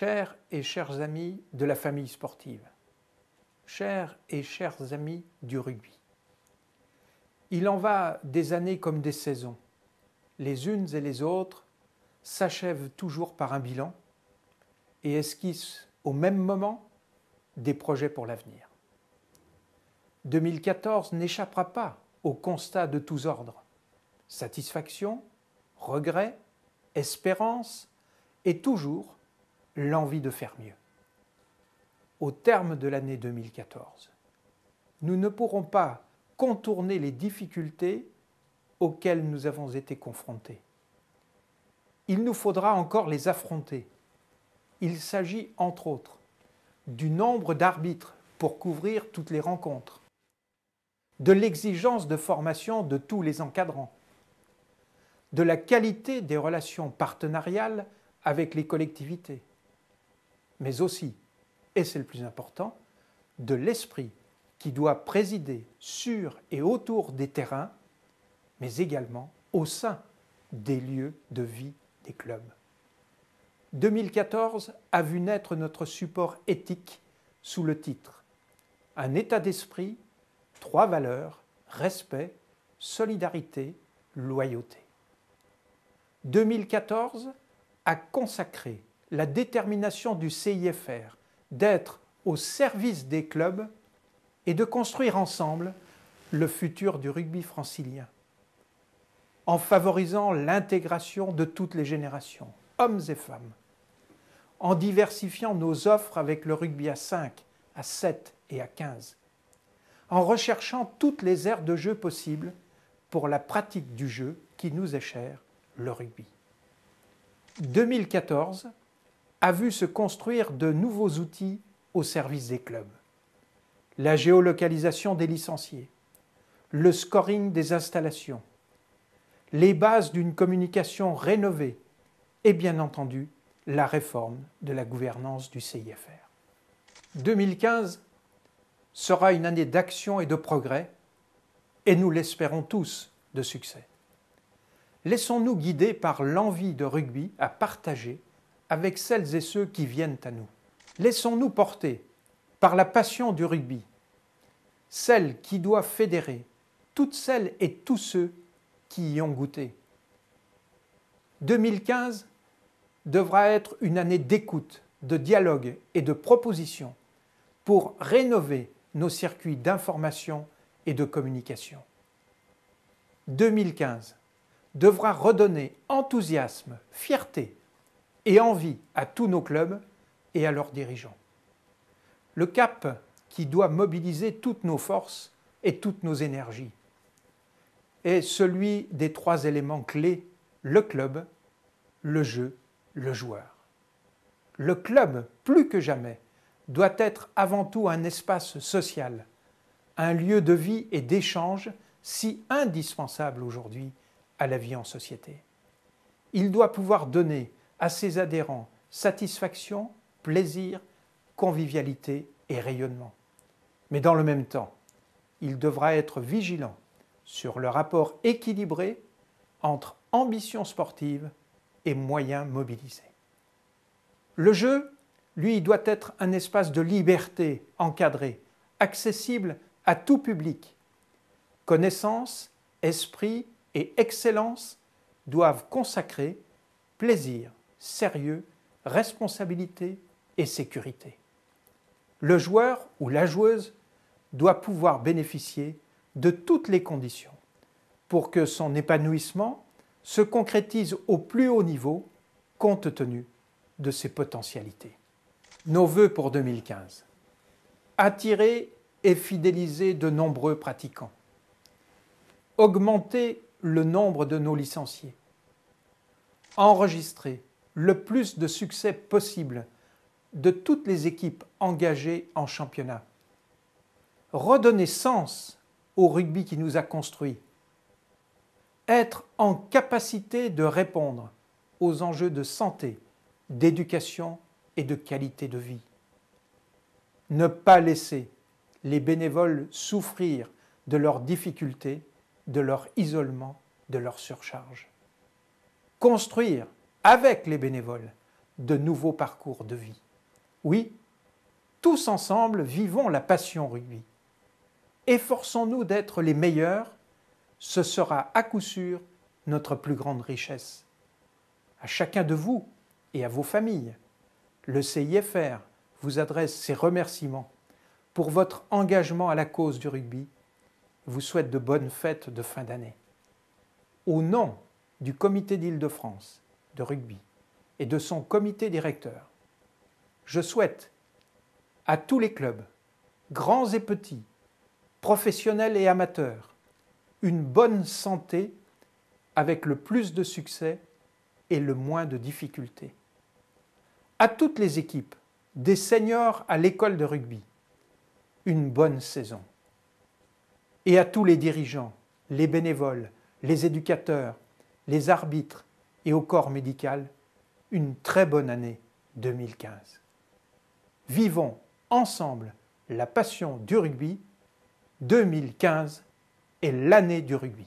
Chers et chers amis de la famille sportive, chers et chers amis du rugby, il en va des années comme des saisons. Les unes et les autres s'achèvent toujours par un bilan et esquissent au même moment des projets pour l'avenir. 2014 n'échappera pas au constat de tous ordres. Satisfaction, regret, espérance et toujours l'envie de faire mieux. Au terme de l'année 2014, nous ne pourrons pas contourner les difficultés auxquelles nous avons été confrontés. Il nous faudra encore les affronter. Il s'agit, entre autres, du nombre d'arbitres pour couvrir toutes les rencontres, de l'exigence de formation de tous les encadrants, de la qualité des relations partenariales avec les collectivités, mais aussi, et c'est le plus important, de l'esprit qui doit présider sur et autour des terrains, mais également au sein des lieux de vie des clubs. 2014 a vu naître notre support éthique sous le titre « Un état d'esprit, 3 valeurs, respect, solidarité, loyauté ». 2014 a consacré la détermination du CIFR d'être au service des clubs et de construire ensemble le futur du rugby francilien, en favorisant l'intégration de toutes les générations, hommes et femmes, en diversifiant nos offres avec le rugby à 5, à 7 et à 15, en recherchant toutes les aires de jeu possibles pour la pratique du jeu qui nous est cher, le rugby. 2014 a vu se construire de nouveaux outils au service des clubs. La géolocalisation des licenciés, le scoring des installations, les bases d'une communication rénovée et bien entendu la réforme de la gouvernance du CIFR. 2015 sera une année d'action et de progrès et nous l'espérons tous de succès. Laissons-nous guider par l'envie de rugby à partager avec celles et ceux qui viennent à nous. Laissons-nous porter par la passion du rugby, celle qui doit fédérer toutes celles et tous ceux qui y ont goûté. 2015 devra être une année d'écoute, de dialogue et de proposition pour rénover nos circuits d'information et de communication. 2015 devra redonner enthousiasme, fierté et envie à tous nos clubs et à leurs dirigeants. Le cap qui doit mobiliser toutes nos forces et toutes nos énergies est celui des 3 éléments clés, le club, le jeu, le joueur. Le club, plus que jamais, doit être avant tout un espace social, un lieu de vie et d'échange si indispensable aujourd'hui à la vie en société. Il doit pouvoir donner à ses adhérents satisfaction, plaisir, convivialité et rayonnement. Mais dans le même temps, il devra être vigilant sur le rapport équilibré entre ambition sportive et moyens mobilisés. Le jeu, lui, doit être un espace de liberté encadré, accessible à tout public. Connaissance, esprit et excellence doivent consacrer plaisir, sérieux, responsabilité et sécurité. Le joueur ou la joueuse doit pouvoir bénéficier de toutes les conditions pour que son épanouissement se concrétise au plus haut niveau compte tenu de ses potentialités. Nos vœux pour 2015. Attirer et fidéliser de nombreux pratiquants. Augmenter le nombre de nos licenciés. Enregistrer le plus de succès possible de toutes les équipes engagées en championnat. Redonner sens au rugby qui nous a construits. Être en capacité de répondre aux enjeux de santé, d'éducation et de qualité de vie. Ne pas laisser les bénévoles souffrir de leurs difficultés, de leur isolement, de leur surcharge. Construire avec les bénévoles de nouveaux parcours de vie. Oui, tous ensemble, vivons la passion rugby. Efforçons-nous d'être les meilleurs, ce sera à coup sûr notre plus grande richesse. À chacun de vous et à vos familles, le CIFR vous adresse ses remerciements pour votre engagement à la cause du rugby, vous souhaite de bonnes fêtes de fin d'année. Au nom du Comité d'Île-de-France de rugby et de son comité directeur, je souhaite à tous les clubs, grands et petits, professionnels et amateurs, une bonne santé avec le plus de succès et le moins de difficultés. À toutes les équipes, des seniors à l'école de rugby, une bonne saison. Et à tous les dirigeants, les bénévoles, les éducateurs, les arbitres et au corps médical, une très bonne année 2015. Vivons ensemble la passion du rugby. 2015 est l'année du rugby.